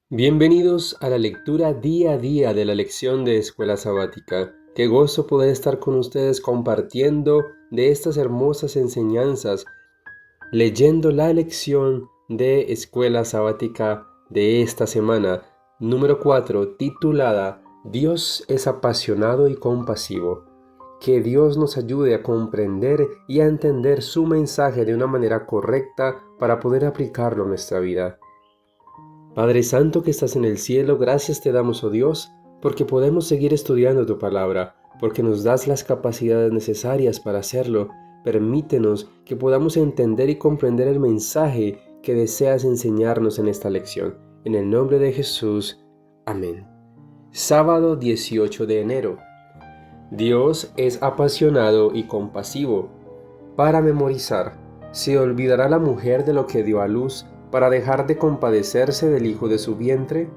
Bienvenidos a la lectura día a día de la lección de Escuela Sabática. Qué gozo poder estar con ustedes compartiendo de estas hermosas enseñanzas, leyendo la lección de Escuela Sabática de esta semana, número 4, titulada Dios es apasionado y compasivo. Que Dios nos ayude a comprender y a entender su mensaje de una manera correcta para poder aplicarlo a nuestra vida. Padre Santo que estás en el cielo, gracias te damos, oh Dios, porque podemos seguir estudiando tu palabra, porque nos das las capacidades necesarias para hacerlo. Permítenos que podamos entender y comprender el mensaje que deseas enseñarnos en esta lección. En el nombre de Jesús. Amén. Sábado 18 de enero. Dios es apasionado y compasivo. Para memorizar, ¿se olvidará la mujer de lo que dio a luz para dejar de compadecerse del hijo de su vientre?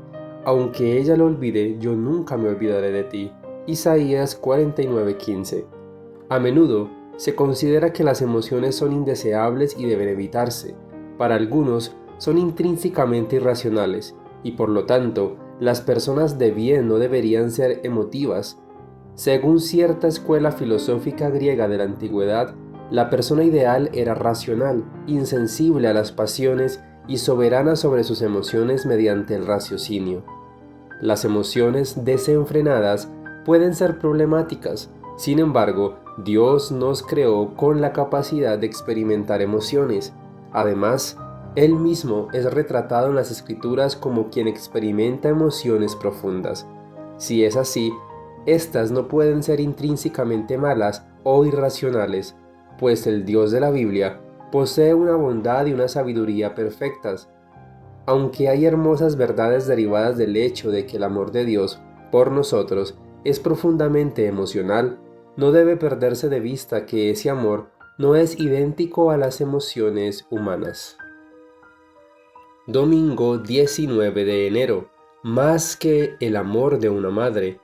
Aunque ella lo olvide, yo nunca me olvidaré de ti. Isaías 49:15. A menudo se considera que las emociones son indeseables y deben evitarse. Para algunos son intrínsecamente irracionales y por lo tanto las personas de bien no deberían ser emotivas. Según cierta escuela filosófica griega de la antigüedad, la persona ideal era racional, insensible a las pasiones y soberana sobre sus emociones mediante el raciocinio. Las emociones desenfrenadas pueden ser problemáticas, sin embargo, Dios nos creó con la capacidad de experimentar emociones. Además, Él mismo es retratado en las Escrituras como quien experimenta emociones profundas. Si es así, estas no pueden ser intrínsecamente malas o irracionales, pues el Dios de la Biblia posee una bondad y una sabiduría perfectas. Aunque hay hermosas verdades derivadas del hecho de que el amor de Dios por nosotros es profundamente emocional, no debe perderse de vista que ese amor no es idéntico a las emociones humanas. Domingo 19 de enero. Más que el amor de una madre.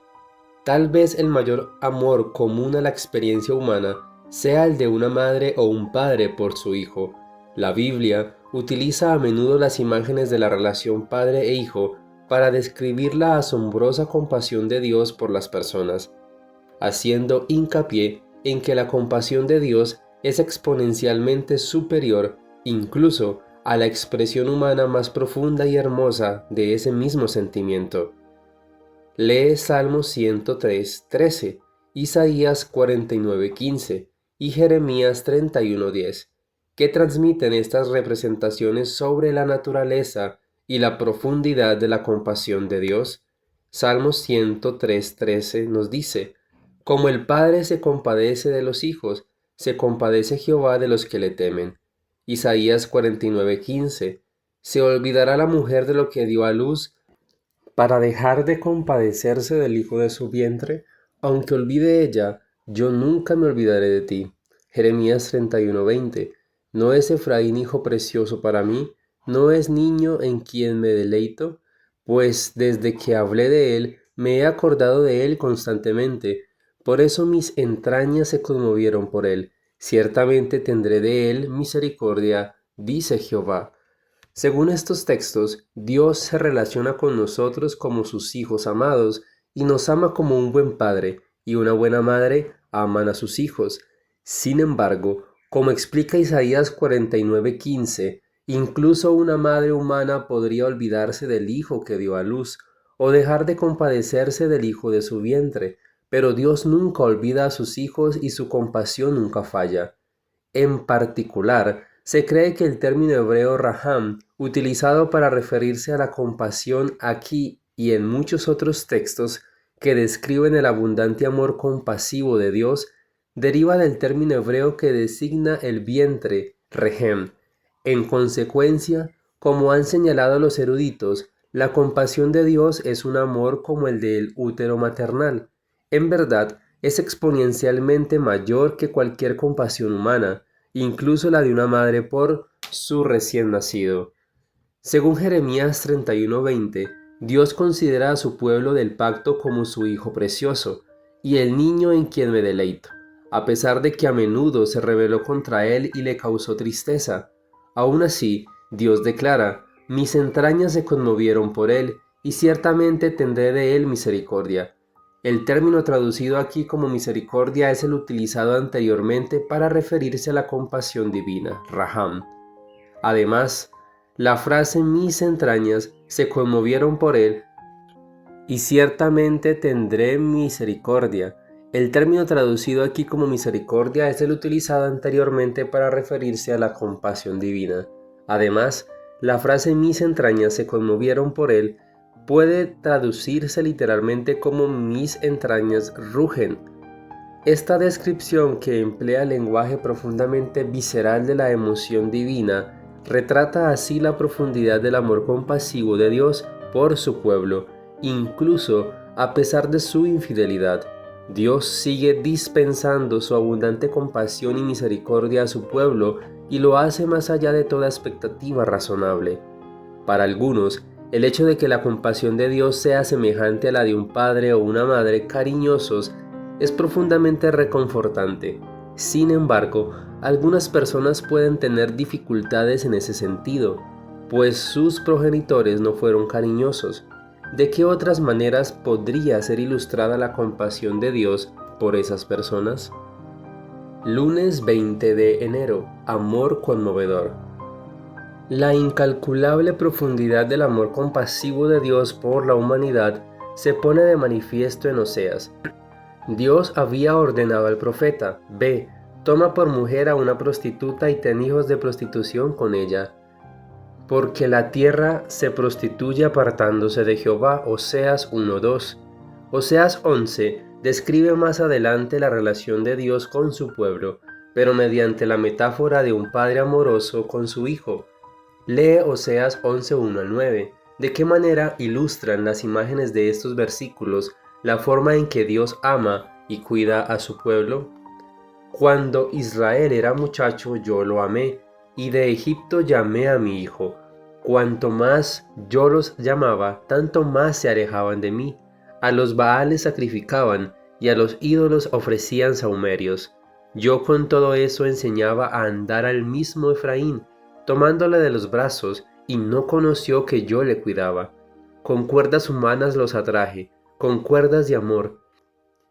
Tal vez el mayor amor común a la experiencia humana sea el de una madre o un padre por su hijo. La Biblia utiliza a menudo las imágenes de la relación padre e hijo para describir la asombrosa compasión de Dios por las personas, haciendo hincapié en que la compasión de Dios es exponencialmente superior incluso a la expresión humana más profunda y hermosa de ese mismo sentimiento. Lee Salmos 103:13, Isaías 49:15 y Jeremías 31:10, que transmiten estas representaciones sobre la naturaleza y la profundidad de la compasión de Dios. Salmos 103:13 nos dice: Como el Padre se compadece de los hijos, se compadece Jehová de los que le temen. Isaías 49:15, ¿se olvidará la mujer de lo que dio a luz para dejar de compadecerse del hijo de su vientre? Aunque olvide ella, yo nunca me olvidaré de ti. Jeremías 31:20. ¿No es Efraín hijo precioso para mí? ¿No es niño en quien me deleito? Pues desde que hablé de él, me he acordado de él constantemente. Por eso mis entrañas se conmovieron por él. Ciertamente tendré de él misericordia, dice Jehová. Según estos textos, Dios se relaciona con nosotros como sus hijos amados y nos ama como un buen padre y una buena madre aman a sus hijos. Sin embargo, como explica Isaías 49:15, incluso una madre humana podría olvidarse del hijo que dio a luz o dejar de compadecerse del hijo de su vientre, pero Dios nunca olvida a sus hijos y su compasión nunca falla. En particular, se cree que el término hebreo raham, utilizado para referirse a la compasión aquí y en muchos otros textos que describen el abundante amor compasivo de Dios, deriva del término hebreo que designa el vientre, rehem. En consecuencia, como han señalado los eruditos, la compasión de Dios es un amor como el del útero maternal. En verdad, es exponencialmente mayor que cualquier compasión humana, incluso la de una madre por su recién nacido. Según Jeremías 31:20, Dios considera a su pueblo del pacto como su hijo precioso y el niño en quien me deleito, a pesar de que a menudo se rebeló contra él y le causó tristeza. Aún así, Dios declara: Mis entrañas se conmovieron por él, y ciertamente tendré de él misericordia. El término traducido aquí como misericordia es el utilizado anteriormente para referirse a la compasión divina, Raham. Además, la frase mis entrañas se conmovieron por él y ciertamente tendré misericordia. El término traducido aquí como misericordia es el utilizado anteriormente para referirse a la compasión divina. Además, la frase mis entrañas se conmovieron por él puede traducirse literalmente como mis entrañas rugen. Esta descripción, que emplea el lenguaje profundamente visceral de la emoción divina, retrata así la profundidad del amor compasivo de Dios por su pueblo, incluso a pesar de su infidelidad. Dios sigue dispensando su abundante compasión y misericordia a su pueblo y lo hace más allá de toda expectativa razonable. Para algunos, el hecho de que la compasión de Dios sea semejante a la de un padre o una madre cariñosos es profundamente reconfortante. Sin embargo, algunas personas pueden tener dificultades en ese sentido, pues sus progenitores no fueron cariñosos. ¿De qué otras maneras podría ser ilustrada la compasión de Dios por esas personas? Lunes 20 de enero. Amor conmovedor. La incalculable profundidad del amor compasivo de Dios por la humanidad se pone de manifiesto en Oseas. Dios había ordenado al profeta: ve, toma por mujer a una prostituta y ten hijos de prostitución con ella, porque la tierra se prostituye apartándose de Jehová. Oseas 1:2. Oseas 11 describe más adelante la relación de Dios con su pueblo, pero mediante la metáfora de un padre amoroso con su hijo. Lee Oseas 11:1-9. ¿De qué manera ilustran las imágenes de estos versículos la forma en que Dios ama y cuida a su pueblo? Cuando Israel era muchacho, yo lo amé, y de Egipto llamé a mi hijo. Cuanto más yo los llamaba, tanto más se alejaban de mí. A los Baales sacrificaban, y a los ídolos ofrecían sahumerios. Yo con todo eso enseñaba a andar al mismo Efraín, tomándole de los brazos, y no conoció que yo le cuidaba. Con cuerdas humanas los atraje, con cuerdas de amor,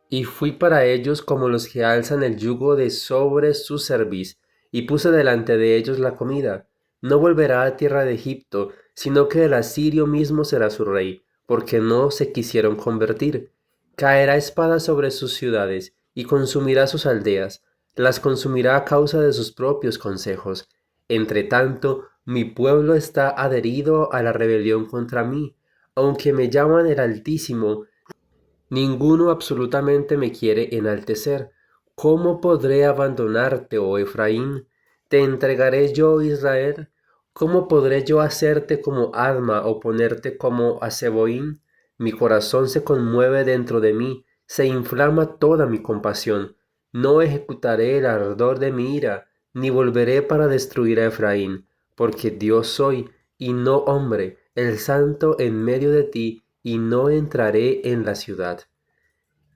y fui para ellos como los que alzan el yugo de sobre su cerviz, y puse delante de ellos la comida. No volverá a tierra de Egipto, sino que el asirio mismo será su rey, porque no se quisieron convertir. Caerá espada sobre sus ciudades, y consumirá sus aldeas, las consumirá a causa de sus propios consejos. Entre tanto, mi pueblo está adherido a la rebelión contra mí, aunque me llaman el Altísimo. Ninguno absolutamente me quiere enaltecer. ¿Cómo podré abandonarte, oh Efraín? ¿Te entregaré yo, Israel? ¿Cómo podré yo hacerte como Adma o ponerte como a Zeboim? Mi corazón se conmueve dentro de mí, se inflama toda mi compasión. No ejecutaré el ardor de mi ira, ni volveré para destruir a Efraín, porque Dios soy, y no hombre, el santo en medio de ti, y no entraré en la ciudad.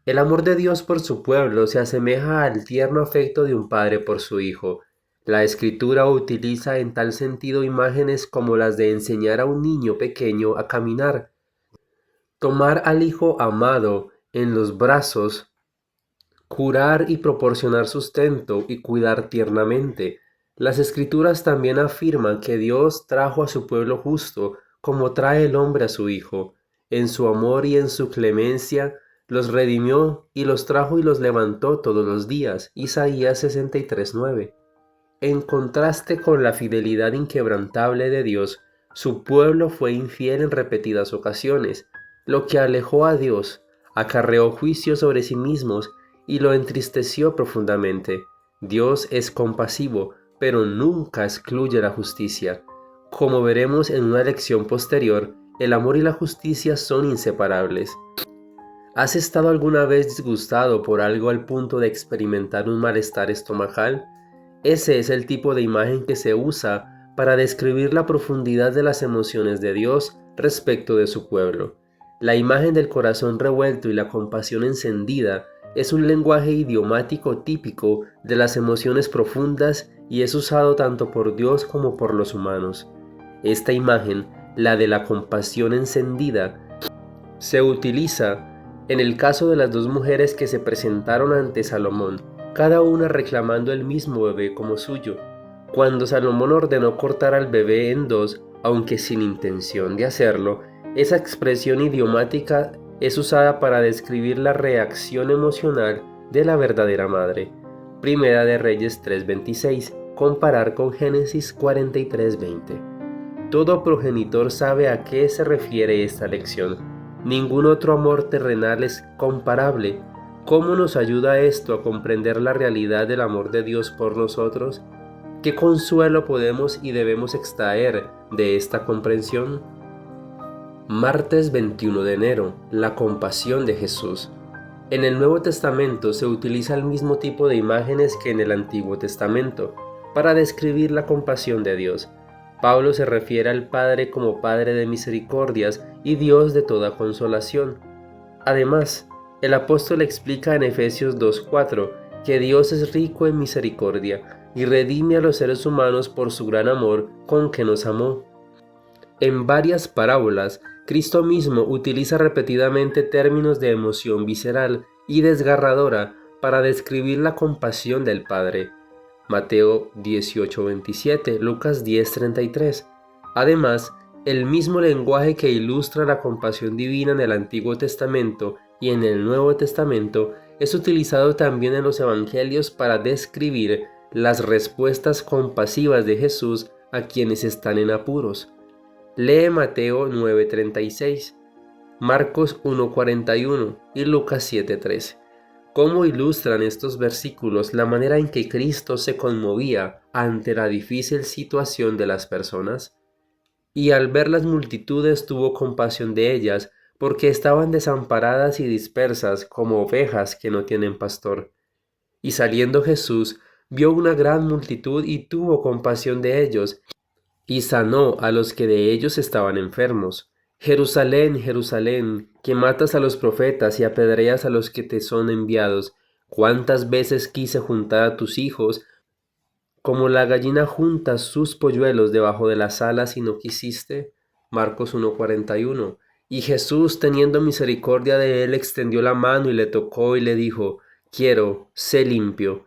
El amor de Dios por su pueblo se asemeja al tierno afecto de un padre por su hijo. La Escritura utiliza en tal sentido imágenes como las de enseñar a un niño pequeño a caminar, tomar al hijo amado en los brazos, curar y proporcionar sustento y cuidar tiernamente. Las Escrituras también afirman que Dios trajo a su pueblo justo como trae el hombre a su hijo. En su amor y en su clemencia los redimió y los trajo y los levantó todos los días. Isaías 63:9. En contraste con la fidelidad inquebrantable de Dios, su pueblo fue infiel en repetidas ocasiones, lo que alejó a Dios, acarreó juicio sobre sí mismos y lo entristeció profundamente. Dios es compasivo, pero nunca excluye la justicia. Como veremos en una lección posterior, el amor y la justicia son inseparables. ¿Has estado alguna vez disgustado por algo al punto de experimentar un malestar estomacal? Ese es el tipo de imagen que se usa para describir la profundidad de las emociones de Dios respecto de su pueblo. La imagen del corazón revuelto y la compasión encendida es un lenguaje idiomático típico de las emociones profundas y es usado tanto por Dios como por los humanos. Esta imagen, la de la compasión encendida, se utiliza en el caso de las dos mujeres que se presentaron ante Salomón, cada una reclamando el mismo bebé como suyo. Cuando Salomón ordenó cortar al bebé en dos, aunque sin intención de hacerlo, esa expresión idiomática es usada para describir la reacción emocional de la verdadera madre. Primera de Reyes 3:26, comparar con Génesis 43:20. Todo progenitor sabe a qué se refiere esta lección. Ningún otro amor terrenal es comparable. ¿Cómo nos ayuda esto a comprender la realidad del amor de Dios por nosotros? ¿Qué consuelo podemos y debemos extraer de esta comprensión? Martes 21 de enero, la compasión de Jesús. En el Nuevo Testamento se utiliza el mismo tipo de imágenes que en el Antiguo Testamento para describir la compasión de Dios. Pablo se refiere al Padre como Padre de misericordias y Dios de toda consolación. Además, el apóstol explica en Efesios 2:4 que Dios es rico en misericordia y redime a los seres humanos por su gran amor con que nos amó. En varias parábolas, Cristo mismo utiliza repetidamente términos de emoción visceral y desgarradora para describir la compasión del Padre. Mateo 18:27, Lucas 10:33. Además, el mismo lenguaje que ilustra la compasión divina en el Antiguo Testamento y en el Nuevo Testamento es utilizado también en los Evangelios para describir las respuestas compasivas de Jesús a quienes están en apuros. Lee Mateo 9:36, Marcos 1:41 y Lucas 7:13. ¿Cómo ilustran estos versículos la manera en que Cristo se conmovía ante la difícil situación de las personas? Y al ver las multitudes tuvo compasión de ellas, porque estaban desamparadas y dispersas como ovejas que no tienen pastor. Y saliendo Jesús, vio una gran multitud y tuvo compasión de ellos, y sanó a los que de ellos estaban enfermos. Jerusalén, Jerusalén, que matas a los profetas y apedreas a los que te son enviados, ¿cuántas veces quise juntar a tus hijos, como la gallina junta sus polluelos debajo de las alas y no quisiste? Marcos 1:41. Y Jesús, teniendo misericordia de él, extendió la mano y le tocó y le dijo: Quiero, sé limpio.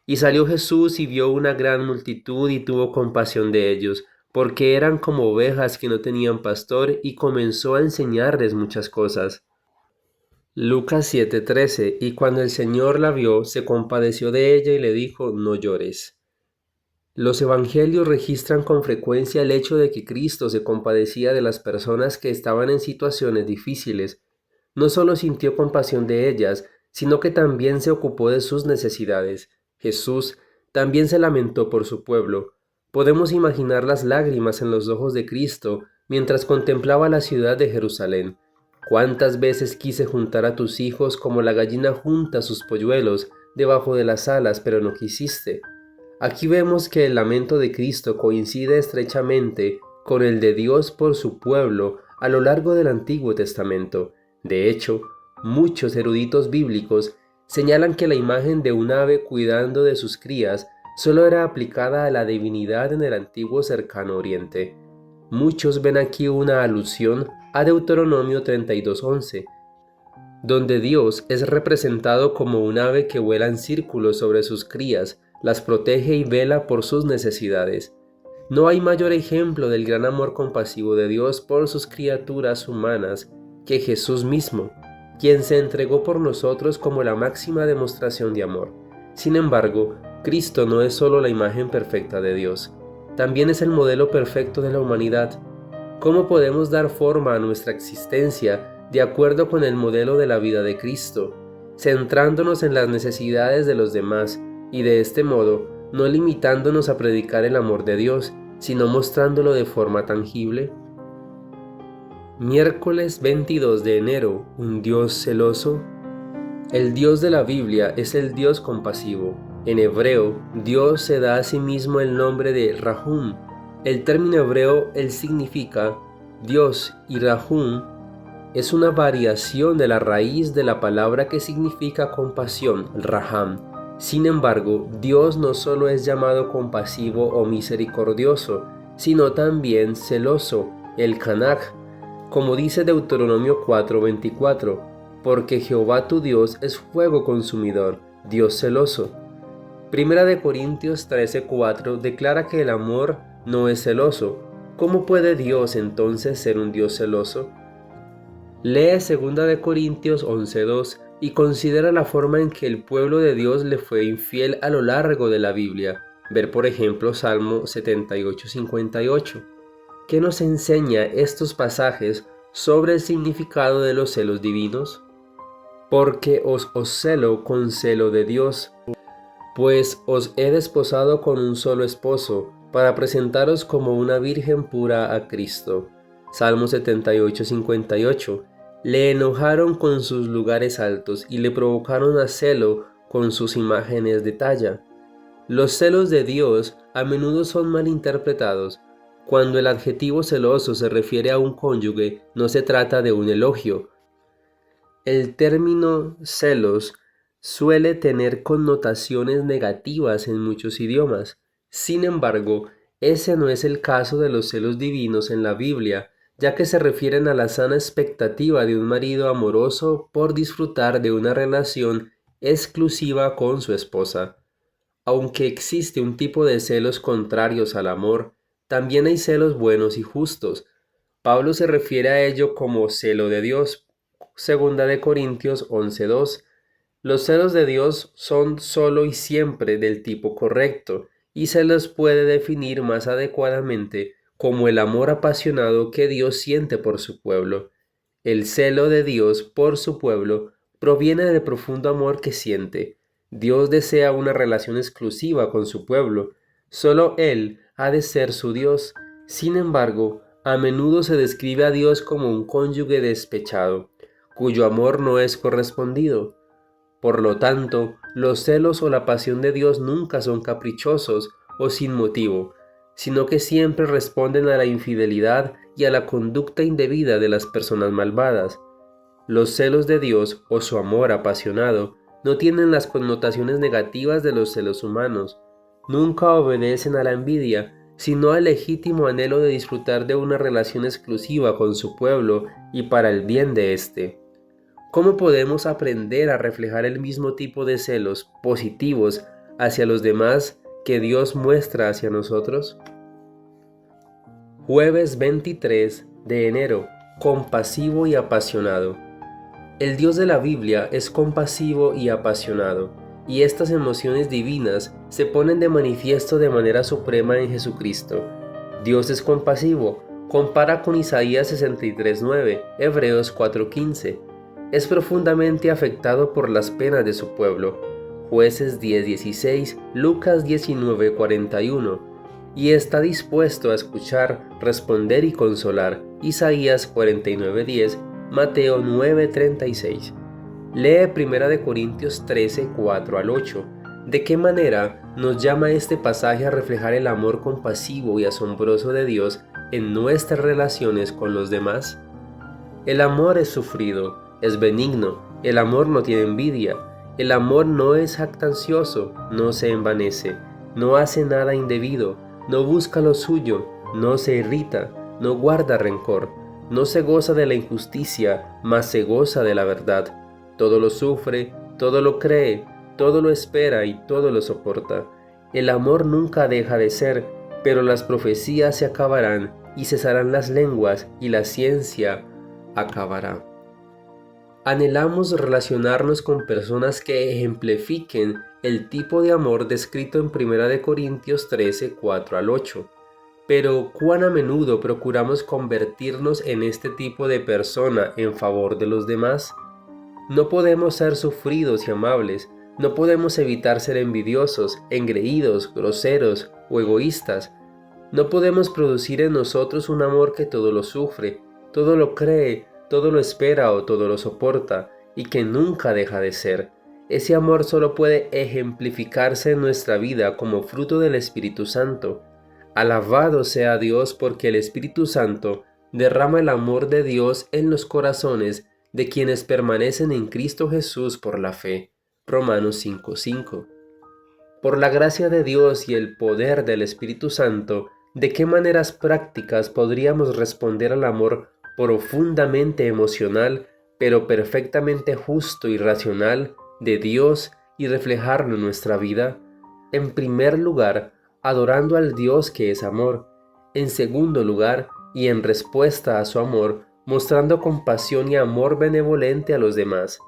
Y salió Jesús y vio una gran multitud y tuvo compasión de ellos, porque eran como ovejas que no tenían pastor, y comenzó a enseñarles muchas cosas. Lucas 7:13. Y cuando el Señor la vio, se compadeció de ella y le dijo: No llores. Los evangelios registran con frecuencia el hecho de que Cristo se compadecía de las personas que estaban en situaciones difíciles. No solo sintió compasión de ellas, sino que también se ocupó de sus necesidades. Jesús también se lamentó por su pueblo. Podemos imaginar las lágrimas en los ojos de Cristo mientras contemplaba la ciudad de Jerusalén. ¿Cuántas veces quise juntar a tus hijos como la gallina junta sus polluelos debajo de las alas, pero no quisiste? Aquí vemos que el lamento de Cristo coincide estrechamente con el de Dios por su pueblo a lo largo del Antiguo Testamento. De hecho, muchos eruditos bíblicos señalan que la imagen de un ave cuidando de sus crías solo era aplicada a la divinidad en el antiguo cercano oriente. Muchos ven aquí una alusión a Deuteronomio 32:11, donde Dios es representado como un ave que vuela en círculos sobre sus crías, las protege y vela por sus necesidades. No hay mayor ejemplo del gran amor compasivo de Dios por sus criaturas humanas que Jesús mismo, quien se entregó por nosotros como la máxima demostración de amor. Sin embargo, Cristo no es solo la imagen perfecta de Dios, también es el modelo perfecto de la humanidad. ¿Cómo podemos dar forma a nuestra existencia de acuerdo con el modelo de la vida de Cristo, centrándonos en las necesidades de los demás y de este modo no limitándonos a predicar el amor de Dios, sino mostrándolo de forma tangible? Miércoles 22 de enero, ¿un Dios celoso? El Dios de la Biblia es el Dios compasivo. En hebreo, Dios se da a sí mismo el nombre de Rahum. El término hebreo significa Dios, y Rahum es una variación de la raíz de la palabra que significa compasión, Raham. Sin embargo, Dios no solo es llamado compasivo o misericordioso, sino también celoso, el Canaj, como dice Deuteronomio 4:24, porque Jehová tu Dios es fuego consumidor, Dios celoso. Primera de Corintios 13:4 declara que el amor no es celoso. ¿Cómo puede Dios entonces ser un Dios celoso? Lee 2 de Corintios 11:2 y considera la forma en que el pueblo de Dios le fue infiel a lo largo de la Biblia. Ver por ejemplo Salmo 78:58. ¿Qué nos enseña estos pasajes sobre el significado de los celos divinos? Porque os celo con celo de Dios, pues os he desposado con un solo esposo, para presentaros como una virgen pura a Cristo. Salmo 78:58. Le enojaron con sus lugares altos y le provocaron a celo con sus imágenes de talla. Los celos de Dios a menudo son malinterpretados. Cuando el adjetivo celoso se refiere a un cónyuge, no se trata de un elogio. El término celos suele tener connotaciones negativas en muchos idiomas. Sin embargo, ese no es el caso de los celos divinos en la Biblia, ya que se refieren a la sana expectativa de un marido amoroso por disfrutar de una relación exclusiva con su esposa. Aunque existe un tipo de celos contrarios al amor, también hay celos buenos y justos. Pablo se refiere a ello como celo de Dios. 2 de Corintios 11:2. Los celos de Dios son solo y siempre del tipo correcto, y se los puede definir más adecuadamente como el amor apasionado que Dios siente por su pueblo. El celo de Dios por su pueblo proviene del profundo amor que siente. Dios desea una relación exclusiva con su pueblo. Solo Él ha de ser su Dios. Sin embargo, a menudo se describe a Dios como un cónyuge despechado, cuyo amor no es correspondido. Por lo tanto, los celos o la pasión de Dios nunca son caprichosos o sin motivo, sino que siempre responden a la infidelidad y a la conducta indebida de las personas malvadas. Los celos de Dios o su amor apasionado no tienen las connotaciones negativas de los celos humanos. Nunca obedecen a la envidia, sino al legítimo anhelo de disfrutar de una relación exclusiva con su pueblo y para el bien de éste. ¿Cómo podemos aprender a reflejar el mismo tipo de celos positivos hacia los demás que Dios muestra hacia nosotros? Jueves 23 de enero. Compasivo y apasionado. El Dios de la Biblia es compasivo y apasionado, y estas emociones divinas se ponen de manifiesto de manera suprema en Jesucristo. Dios es compasivo, compara con Isaías 63:9, Hebreos 4:15. Es profundamente afectado por las penas de su pueblo, Jueces 10:16, Lucas 19:41, y está dispuesto a escuchar, responder y consolar, Isaías 49:10, Mateo 9:36. Lee 1 de Corintios 13:4 al 8. ¿De qué manera nos llama este pasaje a reflejar el amor compasivo y asombroso de Dios en nuestras relaciones con los demás? El amor es sufrido, es benigno, el amor no tiene envidia, el amor no es jactancioso, no se envanece, no hace nada indebido, no busca lo suyo, no se irrita, no guarda rencor, no se goza de la injusticia, mas se goza de la verdad. Todo lo sufre, todo lo cree, todo lo espera y todo lo soporta. El amor nunca deja de ser, pero las profecías se acabarán y cesarán las lenguas y la ciencia acabará. Anhelamos relacionarnos con personas que ejemplifiquen el tipo de amor descrito en 1 de Corintios 13:4 al 8. Pero ¿cuán a menudo procuramos convertirnos en este tipo de persona en favor de los demás? No podemos ser sufridos y amables, no podemos evitar ser envidiosos, engreídos, groseros o egoístas. No podemos producir en nosotros un amor que todo lo sufre, todo lo cree, todo lo espera o todo lo soporta, y que nunca deja de ser. Ese amor solo puede ejemplificarse en nuestra vida como fruto del Espíritu Santo. Alabado sea Dios porque el Espíritu Santo derrama el amor de Dios en los corazones de quienes permanecen en Cristo Jesús por la fe. Romanos 5:5. Por la gracia de Dios y el poder del Espíritu Santo, ¿De qué maneras prácticas podríamos responder al amor profundamente emocional, pero perfectamente justo y racional de Dios y reflejarlo en nuestra vida? En primer lugar, adorando al Dios que es amor. En segundo lugar, y en respuesta a su amor, mostrando compasión y amor benevolente a los demás.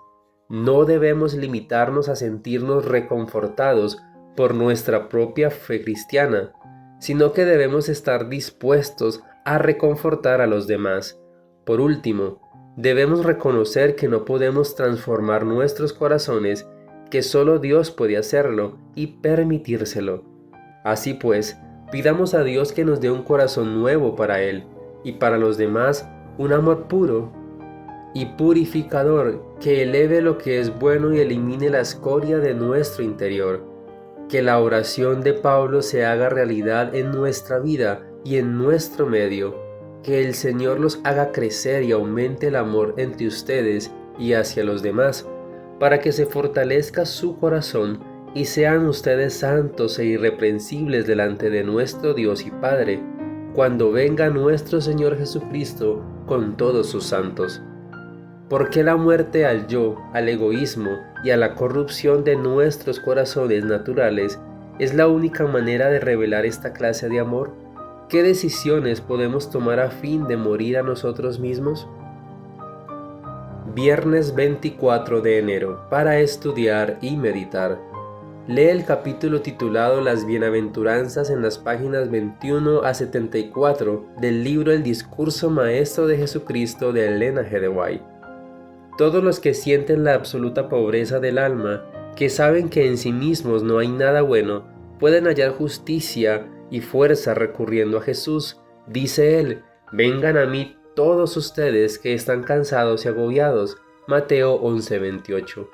No debemos limitarnos a sentirnos reconfortados por nuestra propia fe cristiana, sino que debemos estar dispuestos a reconfortar a los demás. Por último, debemos reconocer que no podemos transformar nuestros corazones, que solo Dios puede hacerlo y permitírselo. Así pues, pidamos a Dios que nos dé un corazón nuevo para Él y para los demás un amor puro y purificador que eleve lo que es bueno y elimine la escoria de nuestro interior. Que la oración de Pablo se haga realidad en nuestra vida y en nuestro medio. Que el Señor los haga crecer y aumente el amor entre ustedes y hacia los demás, para que se fortalezca su corazón y sean ustedes santos e irreprensibles delante de nuestro Dios y Padre, cuando venga nuestro Señor Jesucristo con todos sus santos. ¿Por qué la muerte al yo, al egoísmo y a la corrupción de nuestros corazones naturales es la única manera de revelar esta clase de amor? ¿Qué decisiones podemos tomar a fin de morir a nosotros mismos? Viernes 24 de enero, para estudiar y meditar. Lee el capítulo titulado Las Bienaventuranzas en las páginas 21 a 74 del libro El Discurso Maestro de Jesucristo de Elena G. de White. Todos los que sienten la absoluta pobreza del alma, que saben que en sí mismos no hay nada bueno, pueden hallar justicia y fuerza recurriendo a Jesús. Dice él: vengan a mí todos ustedes que están cansados y agobiados. Mateo 11:28.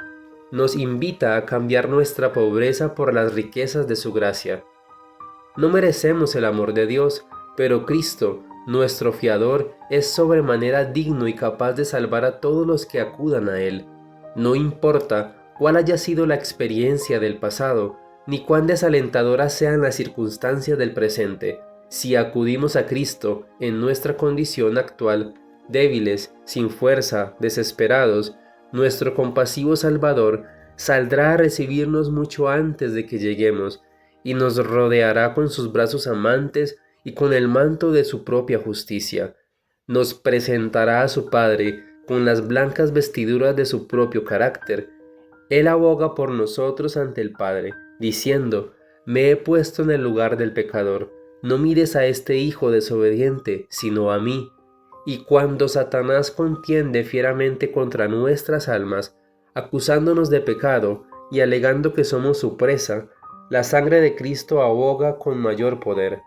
Nos invita a cambiar nuestra pobreza por las riquezas de su gracia. No merecemos el amor de Dios, pero Cristo, nuestro fiador, es sobremanera digno y capaz de salvar a todos los que acudan a Él. No importa cuál haya sido la experiencia del pasado, ni cuán desalentadoras sean las circunstancias del presente, si acudimos a Cristo en nuestra condición actual, débiles, sin fuerza, desesperados, nuestro compasivo Salvador saldrá a recibirnos mucho antes de que lleguemos, y nos rodeará con sus brazos amantes y con el manto de su propia justicia. Nos presentará a su Padre con las blancas vestiduras de su propio carácter. Él aboga por nosotros ante el Padre, diciendo: me he puesto en el lugar del pecador, no mires a este hijo desobediente, sino a mí. Y cuando Satanás contiende fieramente contra nuestras almas, acusándonos de pecado y alegando que somos su presa, la sangre de Cristo aboga con mayor poder.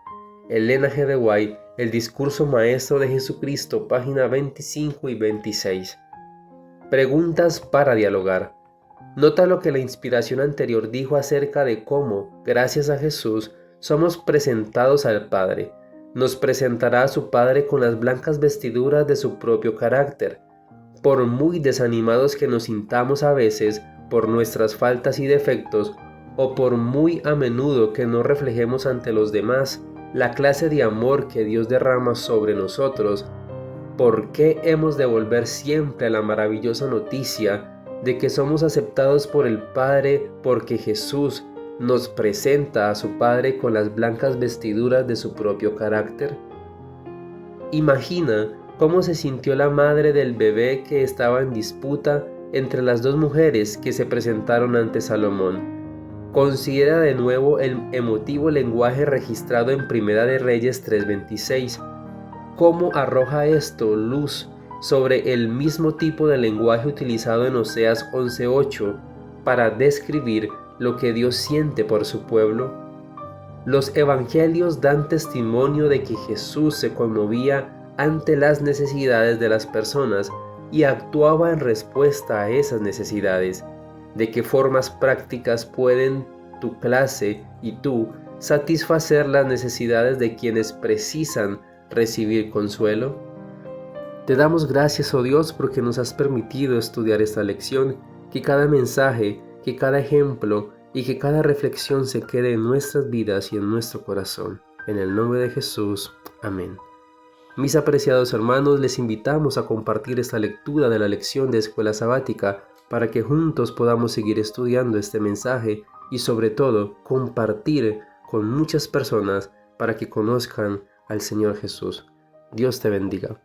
Elena G. de White, El Discurso Maestro de Jesucristo, página 25 y 26. Preguntas para dialogar. Nota lo que la inspiración anterior dijo acerca de cómo, gracias a Jesús, somos presentados al Padre. Nos presentará a su Padre con las blancas vestiduras de su propio carácter. Por muy desanimados que nos sintamos a veces por nuestras faltas y defectos, o por muy a menudo que no reflejemos ante los demás la clase de amor que Dios derrama sobre nosotros, ¿por qué hemos de volver siempre a la maravillosa noticia de que somos aceptados por el Padre porque Jesús nos presenta a su Padre con las blancas vestiduras de su propio carácter? Imagina cómo se sintió la madre del bebé que estaba en disputa entre las dos mujeres que se presentaron ante Salomón. Considera de nuevo el emotivo lenguaje registrado en Primera de Reyes 3:26. ¿Cómo arroja esto luz sobre el mismo tipo de lenguaje utilizado en Oseas 11:8 para describir lo que Dios siente por su pueblo? Los evangelios dan testimonio de que Jesús se conmovía ante las necesidades de las personas y actuaba en respuesta a esas necesidades. ¿De qué formas prácticas pueden tu clase y tú satisfacer las necesidades de quienes precisan recibir consuelo? Te damos gracias, oh Dios, porque nos has permitido estudiar esta lección, que cada mensaje, que cada ejemplo y que cada reflexión se quede en nuestras vidas y en nuestro corazón. En el nombre de Jesús. Amén. Mis apreciados hermanos, les invitamos a compartir esta lectura de la lección de Escuela Sabática para que juntos podamos seguir estudiando este mensaje y sobre todo compartir con muchas personas para que conozcan al Señor Jesús. Dios te bendiga.